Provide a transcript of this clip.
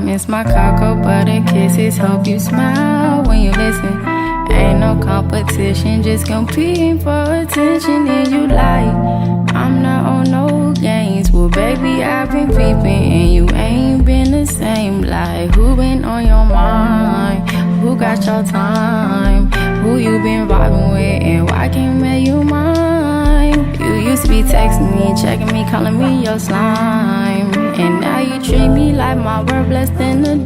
miss my cocoa butter kisses. Hope you smile when you listen. Ain't no competition, just competing for attention. And you like, I'm not on no games. Well, baby, I've been peeping and you ain't been the same. Like, who been on your mind? Who got your time? Who you been vibing with and why can't make you mine? You used to be texting me, checking me, calling me your slime. And now you treat me like my word blessed in the